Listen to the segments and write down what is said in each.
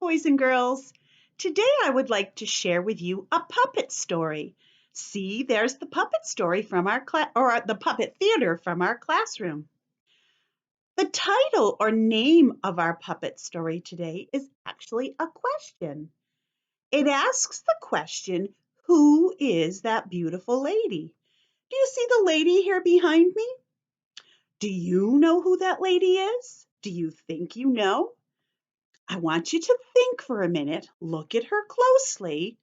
boys and girls. Today I would like to share with you a puppet story. See, there's the puppet story from our class, or the puppet theater from our classroom. The title or name of our puppet story today is actually a question. It asks the question, who is that beautiful lady? Do you see the lady here behind me? Do you know who that lady is? Do you think you know? I want you to think for a minute, look at her closely.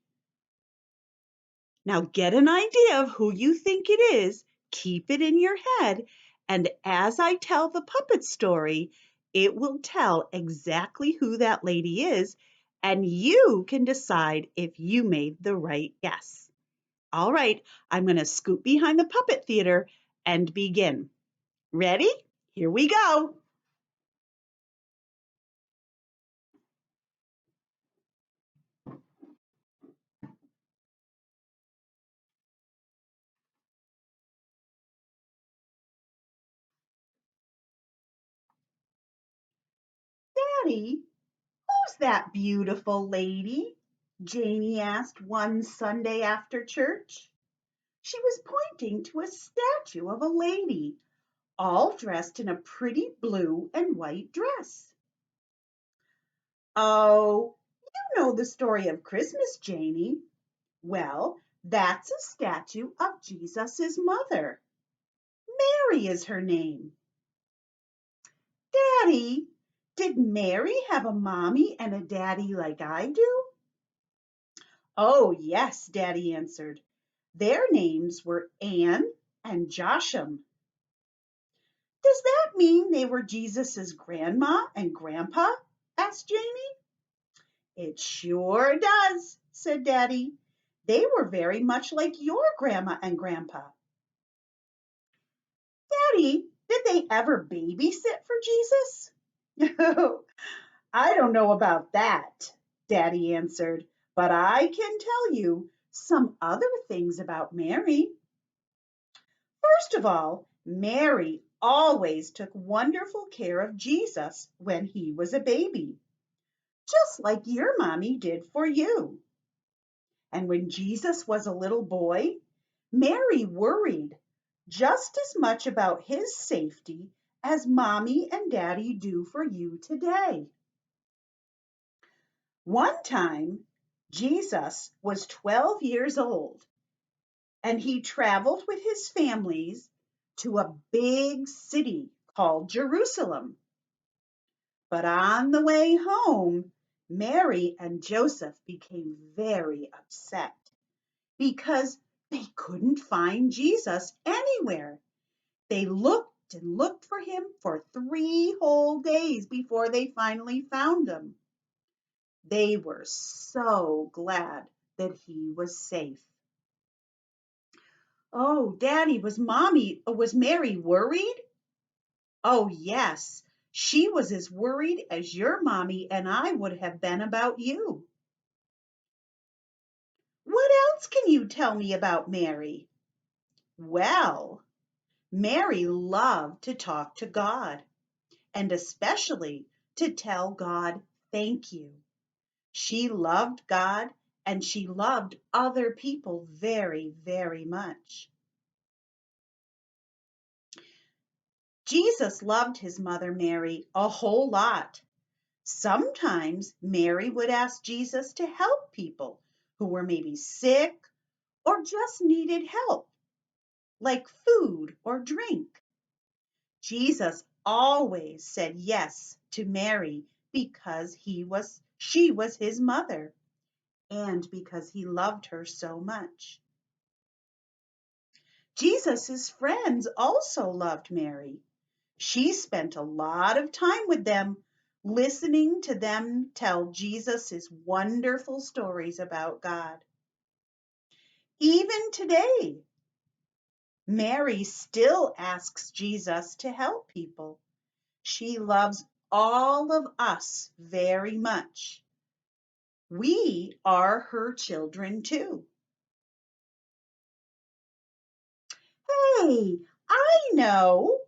Now get an idea of who you think it is, keep it in your head, and as I tell the puppet story, it will tell exactly who that lady is, and you can decide if you made the right guess. All right, I'm going to scoot behind the puppet theater and begin. Ready? Here we go. Daddy, who's that beautiful lady? Janie asked one Sunday after church. She was pointing to a statue of a lady, all dressed in a pretty blue and white dress. Oh, you know the story of Christmas, Janie. Well, that's a statue of Jesus' mother. Mary is her name. Daddy, did Mary have a mommy and a daddy like I do? Oh, yes, Daddy answered. Their names were Anne and Josham. Does that mean they were Jesus's grandma and grandpa? Asked Jamie. It sure does, said Daddy. They were very much like your grandma and grandpa. Daddy, did they ever babysit for Jesus? No, I don't know about that, Daddy answered, but I can tell you some other things about Mary. First of all, Mary always took wonderful care of Jesus when he was a baby, just like your mommy did for you. And when Jesus was a little boy, Mary worried just as much about his safety as mommy and daddy do for you today. One time, Jesus was 12 years old and he traveled with his families to a big city called Jerusalem. But on the way home, Mary and Joseph became very upset because they couldn't find Jesus anywhere. They looked and looked for him for 3 whole days before they finally found him. They were so glad that he was safe. Oh, Daddy, was Mary worried? Oh, yes. She was as worried as your mommy and I would have been about you. What else can you tell me about Mary? Well, Mary loved to talk to God, and especially to tell God thank you. She loved God and she loved other people very, very much. Jesus loved his mother Mary a whole lot. Sometimes Mary would ask Jesus to help people who were maybe sick or just needed help, like food or drink. Jesus always said yes to Mary because she was his mother and because he loved her so much. Jesus' friends also loved Mary. She spent a lot of time with them, listening to them tell Jesus' wonderful stories about God. Even today, Mary still asks Jesus to help people. She loves all of us very much. We are her children too. Hey, I know.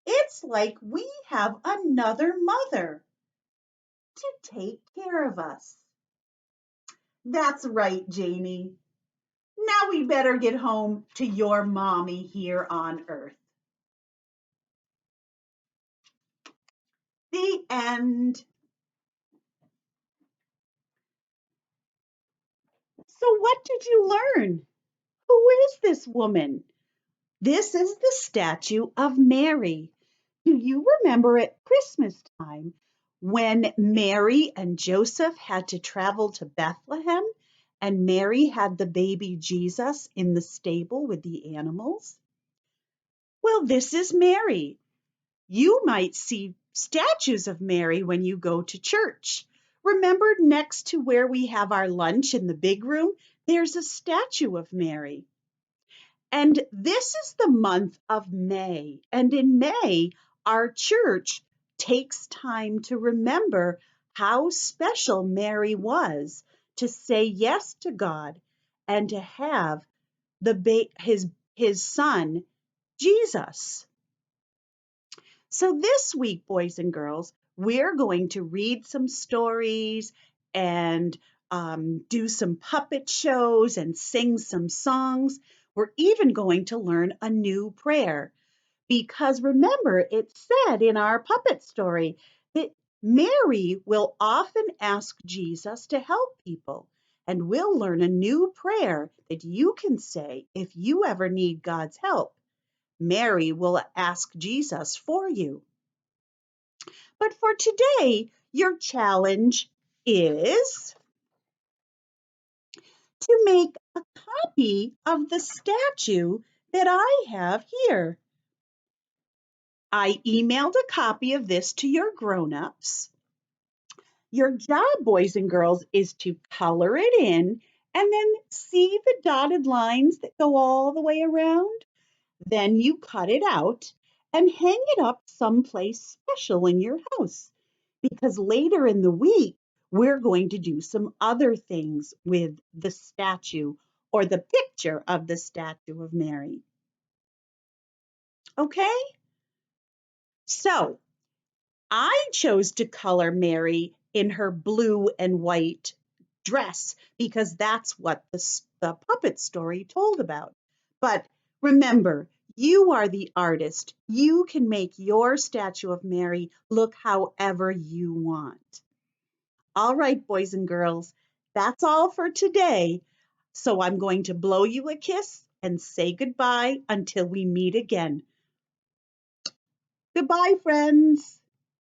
It's like we have another mother. to take care of us. That's right, Jamie. Now we better get home to your mommy here on Earth. The end. So, what did you learn? Who is this woman? This is the statue of Mary. Do you remember at Christmas time when Mary and Joseph had to travel to Bethlehem and Mary had the baby Jesus in the stable with the animals? Well, this is Mary. You might see statues of Mary when you go to church. Remember, next to where we have our lunch in the big room, there's a statue of Mary. And this is the month of May. And in May, our church takes time to remember how special Mary was to say yes to God and to have his son, Jesus. So this week, boys and girls, we're going to read some stories and do some puppet shows and sing some songs. We're even going to learn a new prayer because remember, it said in our puppet story that Mary will often ask Jesus to help people. And we'll learn a new prayer that you can say if you ever need God's help. Mary will ask Jesus for you. But for today, your challenge is to make a copy of the statue that I have here. I emailed a copy of this to your grown-ups. Your job, boys and girls, is to color it in and then see the dotted lines that go all the way around. Then you cut it out and hang it up someplace special in your house because later in the week, we're going to do some other things with the statue or the picture of the statue of Mary. Okay? So I chose to color Mary in her blue and white dress because that's what the puppet story told about. But remember, you are the artist. You can make your statue of Mary look however you want. All right, boys and girls, that's all for today. So I'm going to blow you a kiss and say goodbye until we meet again. Goodbye, friends.